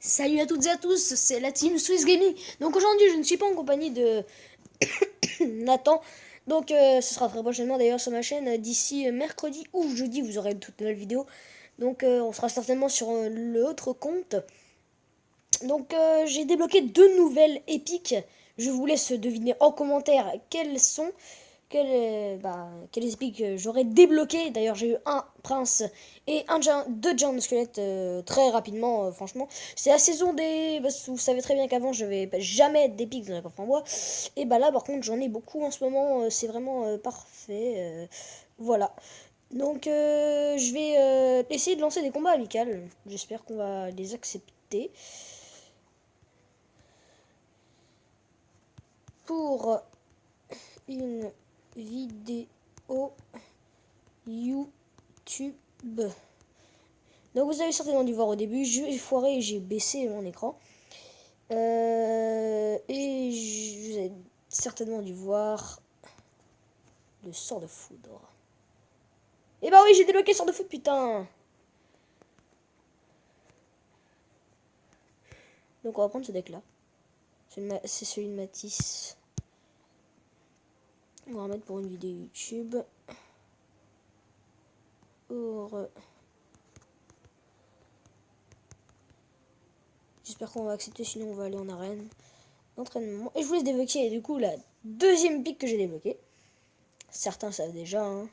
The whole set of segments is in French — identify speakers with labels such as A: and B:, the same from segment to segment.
A: Salut à toutes et à tous, c'est la team Swiss Gaming. Donc aujourd'hui, je ne suis pas en compagnie de Nathan. Donc ce sera très prochainement d'ailleurs sur ma chaîne. D'ici mercredi ou jeudi, vous aurez une toute nouvelle vidéo. Donc on sera certainement sur l'autre compte. Donc j'ai débloqué 2 nouvelles épiques. Je vous laisse deviner en commentaire quelles sont. Quelles épiques j'aurais débloqué. D'ailleurs, j'ai eu un prince et deux giants squelettes très rapidement, franchement. C'est la saison des. Vous savez très bien qu'avant, je vais jamais d'épiques dans les coffres en bois. Et bah là, par contre, j'en ai beaucoup en ce moment. C'est vraiment parfait. Voilà. Donc, je vais essayer de lancer des combats amicaux. J'espère qu'on va les accepter. Pour une vidéo YouTube. Donc vous avez certainement dû voir au début, j'ai foiré et j'ai baissé mon écran. Et vous avez certainement dû voir le sort de foudre. Et bah oui, j'ai débloqué le sort de foudre, putain. Donc on va prendre ce deck là. C'est celui de Matisse. On va remettre pour une vidéo YouTube. J'espère qu'on va accepter, sinon on va aller en arène d'entraînement. Et je vous laisse débloquer du coup la deuxième pique que j'ai débloquée. Certains savent déjà, hein.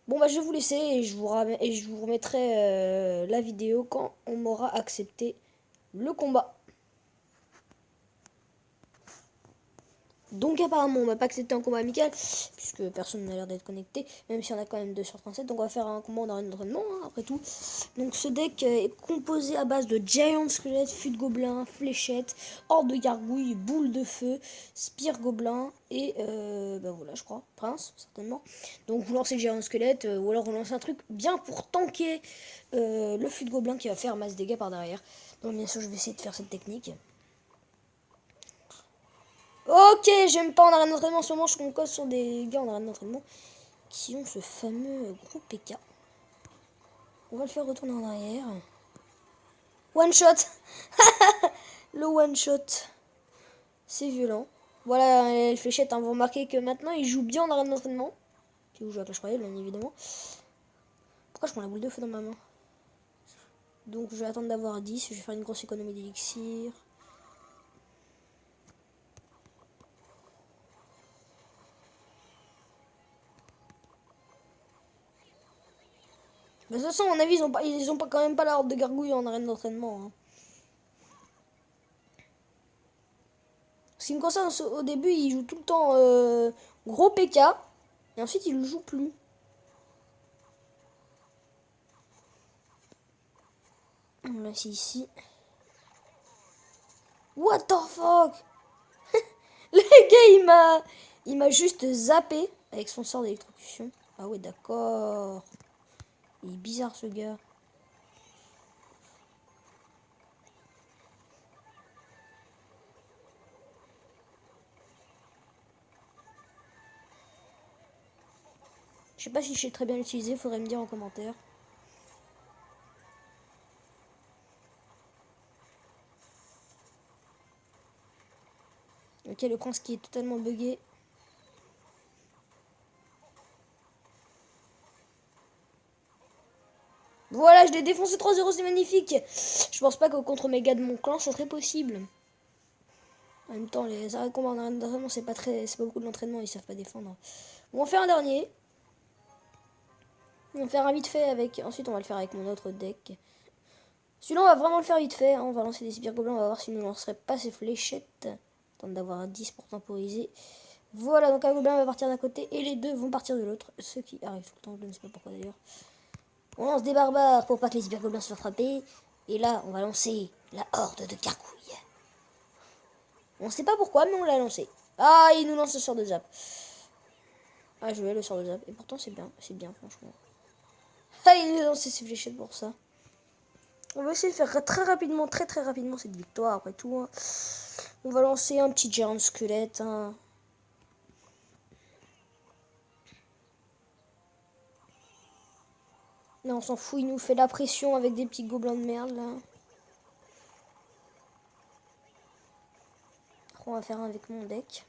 A: Bon bah je vais vous laisser et je vous remettrai la vidéo quand on m'aura accepté le combat. Donc apparemment on m'a pas accepté un combat amical puisque personne n'a l'air d'être connecté, même si on a quand même 2 sur 37. Donc on va faire un combat en arène d'entraînement, hein, après tout. Donc ce deck est composé à base de Giant Squelette, Fût de Gobelin, Fléchette, Horde de Gargouille, Boule de Feu, Spire Gobelin et bah voilà je crois, Prince certainement. Donc vous lancez le Giant Squelette ou alors vous lancez un truc bien pour tanker le Fût de Gobelin qui va faire masse dégâts par derrière. Donc bien sûr je vais essayer de faire cette technique. Ok, j'aime pas en arène d'entraînement. En ce moment, je concose sur des gars en arène d'entraînement qui ont ce fameux gros PK. On va le faire retourner en arrière. One shot. Le one shot. C'est violent. Voilà, les fléchettes, hein, vous remarquez que maintenant, il joue bien en arène d'entraînement. Qui joue à Clash Royale, bien évidemment. Pourquoi je prends la boule de feu dans ma main? Donc, je vais attendre d'avoir 10. Je vais faire une grosse économie d'élixir. Mais de toute façon, à mon avis, ils ont pas quand même pas la horde de gargouilles en arène d'entraînement, hein. Ce qui me concerne, au début, il joue tout le temps gros PK. Et ensuite, il ne joue plus. On l'a ici. What the fuck? Le gars, il m'a juste zappé avec son sort d'électrocution. Ah ouais, d'accord. Il est bizarre, ce gars. Je sais pas si je sais très bien l'utiliser, faudrait me dire en commentaire. Ok, le prince qui est totalement bugué. Voilà, je l'ai défoncé 3-0, c'est magnifique. Je pense pas que contre mes gars de mon clan, ça serait possible. En même temps, les arrêts de combat en arène d'entraînement, c'est pas beaucoup de l'entraînement, ils savent pas défendre. On va en faire un dernier. On va faire un vite fait avec. Ensuite, on va le faire avec mon autre deck. Celui-là, on va vraiment le faire vite fait, hein. On va lancer des spires gobelins, on va voir s'il ne lancerait pas ses fléchettes. Tente d'avoir un 10 pour temporiser. Voilà, donc un gobelin va partir d'un côté et les deux vont partir de l'autre. Ce qui arrive tout le temps, je ne sais pas pourquoi d'ailleurs. On lance des barbares pour pas que les spires gobelins se fassent frapper. Et là, on va lancer la horde de gargouilles. On sait pas pourquoi, mais on l'a lancé. Ah, il nous lance le sort de zap. Ah, je vais le sort de zap. Et pourtant, c'est bien, franchement. Ah, il nous lance ses fléchettes pour ça. On va essayer de faire très rapidement, très rapidement cette victoire après tout, hein. On va lancer un petit giant squelette, hein. Là, on s'en fout, il nous fait la pression avec des petits gobelins de merde, là. On va faire un avec mon deck.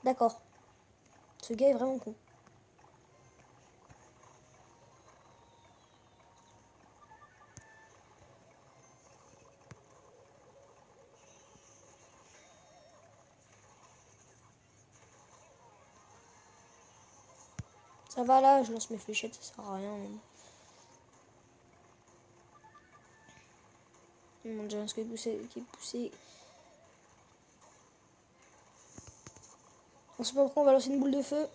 A: D'accord. Ce gars est vraiment con. Ça va là, je lance mes fléchettes, ça sert à rien même. Mon dieu, ce qui est poussé. On sait pas pourquoi on va lancer une boule de feu.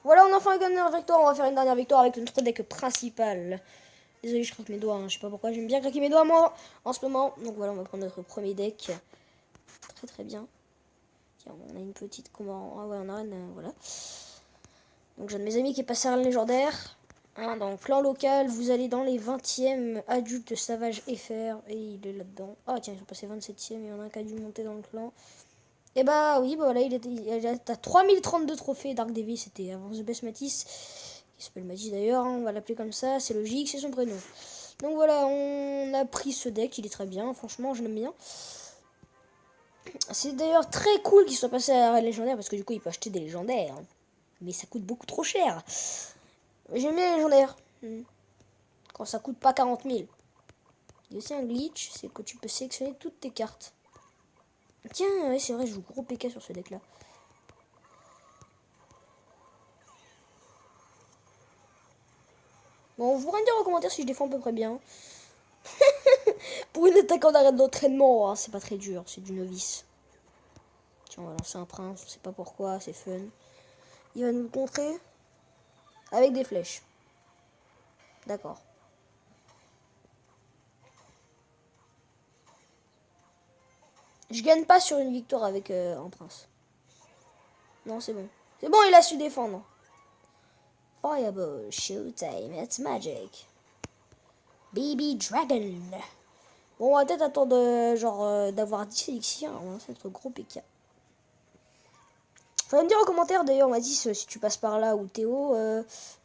A: Voilà, on a fait une dernière victoire. On va faire une dernière victoire avec notre deck principal. Désolé, je craque mes doigts. Hein. Je sais pas pourquoi. J'aime bien craquer mes doigts, moi, en ce moment. Donc voilà, on va prendre notre premier deck. Très très bien. Tiens, on a une petite combat. Ah ouais, en arène, voilà. Donc j'ai un de mes amis qui est passé à un légendaire. Hein, dans le clan local, vous allez dans les 20e adultes Savage FR. Et il est là-dedans. Ah tiens, ils sont passés 27e. Il y en a un qui a dû monter dans le clan. Et bah oui, bah voilà, il est à 3032 trophées. Dark Devi, c'était avant The Best Matisse. Il s'appelle Matisse d'ailleurs, hein, on va l'appeler comme ça. C'est logique, c'est son prénom. Donc voilà, on a pris ce deck, il est très bien. Franchement, je l'aime bien. C'est d'ailleurs très cool qu'il soit passé à la légendaire parce que du coup, il peut acheter des légendaires. Mais ça coûte beaucoup trop cher. J'aime bien les légendaires. Quand ça coûte pas 40 000. Il y a aussi un glitch, c'est que tu peux sélectionner toutes tes cartes. Tiens, ouais, c'est vrai, je joue gros PK sur ce deck là. Bon, vous pourrez me dire en commentaire si je défends à peu près bien. Pour une attaque en arrêt d'entraînement, hein, c'est pas très dur, c'est du novice. Tiens, on va lancer un prince, on sait pas pourquoi, c'est fun. Il va nous le contrer avec des flèches. D'accord. Je gagne pas sur une victoire avec un prince. Non, c'est bon. C'est bon, il a su défendre. Fireball, Showtime, it's magic. Baby Dragon. Bon, on va peut-être attendre d'avoir 10 élixirs. On va lancer notre gros PK. Faudrait me dire en commentaire, d'ailleurs, on m'a dit si tu passes par là ou Théo,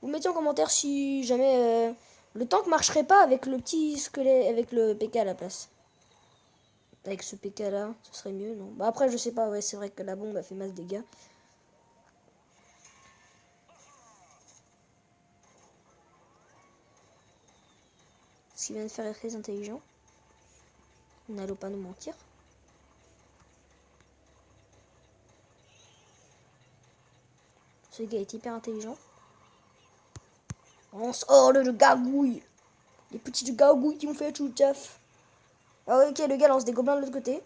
A: vous mettez en commentaire si jamais le tank marcherait pas avec le petit squelette, avec le PK à la place. Avec ce PK là, ce serait mieux, non? Bah après, je sais pas, ouais, c'est vrai que la bombe a fait masse de dégâts. Ce qu'il vient de faire est très intelligent. N'allons pas nous mentir. Ce gars est hyper intelligent. On sort de gargouilles. Les petites gargouilles qui ont fait tout le taf. Ah ok, le gars lance des gobelins de l'autre côté.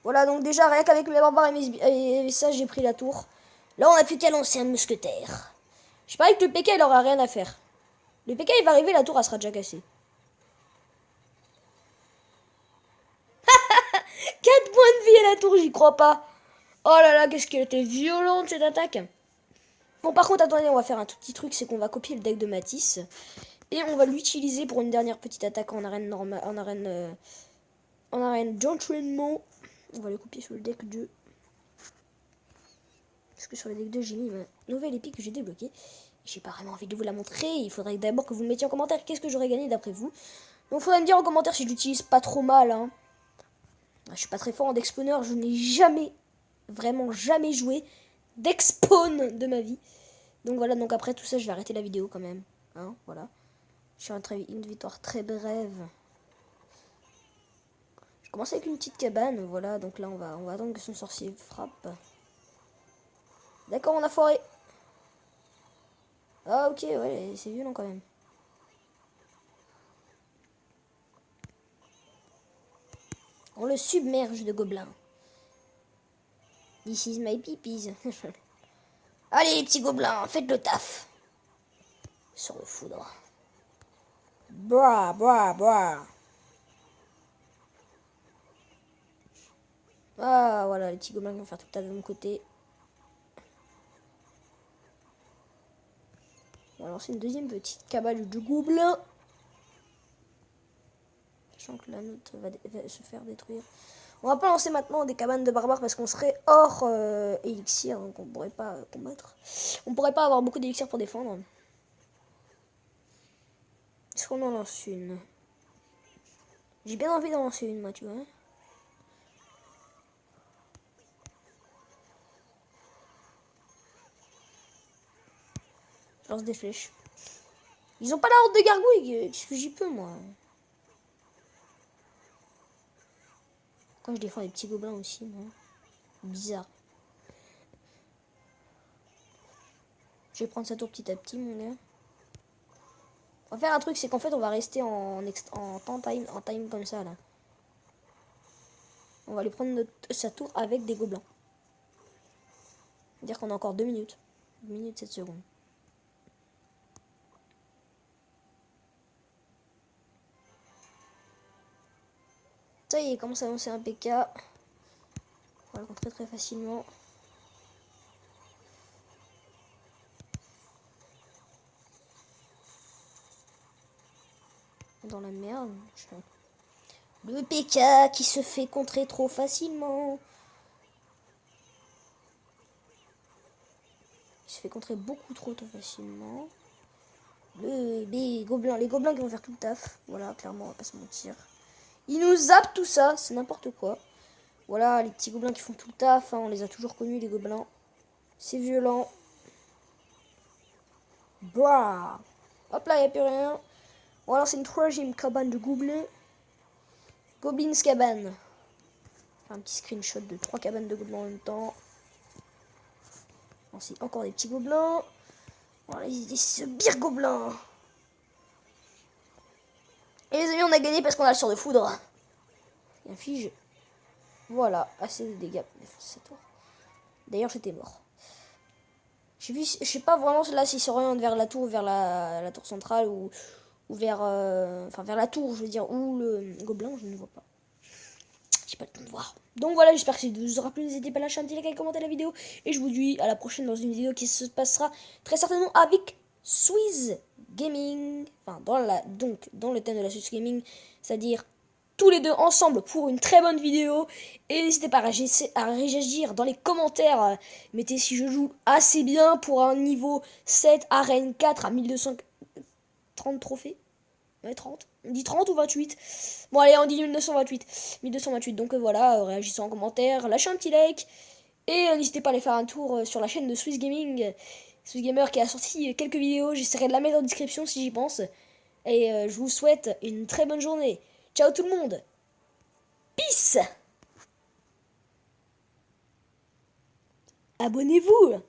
A: Voilà, donc déjà, rien qu'avec mes barbares et ça, j'ai pris la tour. Là, on n'a plus qu'à lancer un mousquetaire. Je parie que le PK, il aura rien à faire. Le PK, il va arriver, la tour, elle sera déjà cassée. 4 points de vie à la tour, j'y crois pas. Oh là là, qu'est-ce qu'elle était violente, cette attaque. Bon, par contre, attendez, on va faire un tout petit truc, c'est qu'on va copier le deck de Matisse. Et on va l'utiliser pour une dernière petite attaque en arène normale, en arène d'entraînement. On va le copier sur le deck 2. Parce que sur le deck 2, j'ai mis ma nouvelle épée que j'ai débloquée. J'ai pas vraiment envie de vous la montrer. Il faudrait d'abord que vous me mettiez en commentaire qu'est-ce que j'aurais gagné d'après vous. Donc, il faudrait me dire en commentaire si je l'utilise pas trop mal. Hein. Je suis pas très fort en deck spawner. Je n'ai jamais, vraiment jamais joué deck spawn de ma vie. Donc voilà, donc après tout ça, je vais arrêter la vidéo quand même. Hein, voilà. Je suis une victoire très brève. Je commence avec une petite cabane, voilà. Donc là, on va attendre que son sorcier frappe. D'accord, on a foiré. Ah ok, ouais, c'est violent quand même. On le submerge de gobelins. This is my peepees. Allez les petits gobelins, faites le taf. Sur le foudre. Bra, bra, bra. Ah voilà, les petits gobelins qui vont faire tout le tas de mon côté. On va lancer une deuxième petite cabane de gobelins. Sachant que la nôtre va se faire détruire. On va pas lancer maintenant des cabanes de barbares parce qu'on serait hors élixir, donc on pourrait pas combattre. On pourrait pas avoir beaucoup d'élixir pour défendre. Est-ce qu'on en lance une? J'ai bien envie d'en lancer une, moi, tu vois. Je lance des flèches. Ils ont pas la horde de gargouilles. Qu'est-ce que j'y peux, moi? Quand je défends les petits gobelins aussi, moi. Bizarre. Je vais prendre sa tour petit à petit, mon gars. On va faire un truc, c'est qu'en fait, on va rester en time comme ça, là. On va lui prendre sa tour avec des gobelins. C'est-à-dire qu'on a encore 2 minutes. 2 minutes 7 secondes. Ça y est, il commence à lancer un PK. On va le contrer très facilement. Dans la merde. Le PK qui se fait contrer trop facilement. Il se fait contrer beaucoup trop facilement. Les gobelins qui vont faire tout le taf. Voilà, clairement, on va pas se mentir. Ils nous zappent tout ça, c'est n'importe quoi. Voilà, les petits gobelins qui font tout le taf, hein, on les a toujours connus, les gobelins. C'est violent. Bah. Hop là, il n'y a plus rien. On va lancer une troisième cabane de gobelins. Goblins cabane. Un petit screenshot de 3 cabanes de gobelins en même temps. Lancer encore des petits gobelins. Voilà, des sbires gobelins. Et les amis, on a gagné parce qu'on a le sort de foudre. Et inflige. Voilà, assez de dégâts pour défoncer cette tour. D'ailleurs, j'étais mort. Je sais pas vraiment là s'il s'oriente vers la tour, vers la tour centrale ou vers, enfin vers la tour, je veux dire, ou le gobelin, je ne vois pas. J'ai pas le temps de voir. Donc voilà, j'espère que ça vous aura plu. N'hésitez pas à lâcher un petit like et commenter la vidéo. Et je vous dis à la prochaine dans une vidéo qui se passera très certainement avec Swiss Gaming. Enfin, dans le thème de la Swiss Gaming, c'est-à-dire tous les deux ensemble pour une très bonne vidéo. Et n'hésitez pas à réagir dans les commentaires. Mettez si je joue assez bien pour un niveau 7, arène 4 à 1230 trophées. Ouais, 30. On dit 30 ou 28? Bon, allez, on dit 1928. 1228. Donc voilà, réagissez en commentaire, lâchez un petit like. Et n'hésitez pas à aller faire un tour sur la chaîne de Swiss Gaming. Swiss Gamer qui a sorti quelques vidéos. J'essaierai de la mettre en description si j'y pense. Et je vous souhaite une très bonne journée. Ciao tout le monde. Peace. Abonnez-vous.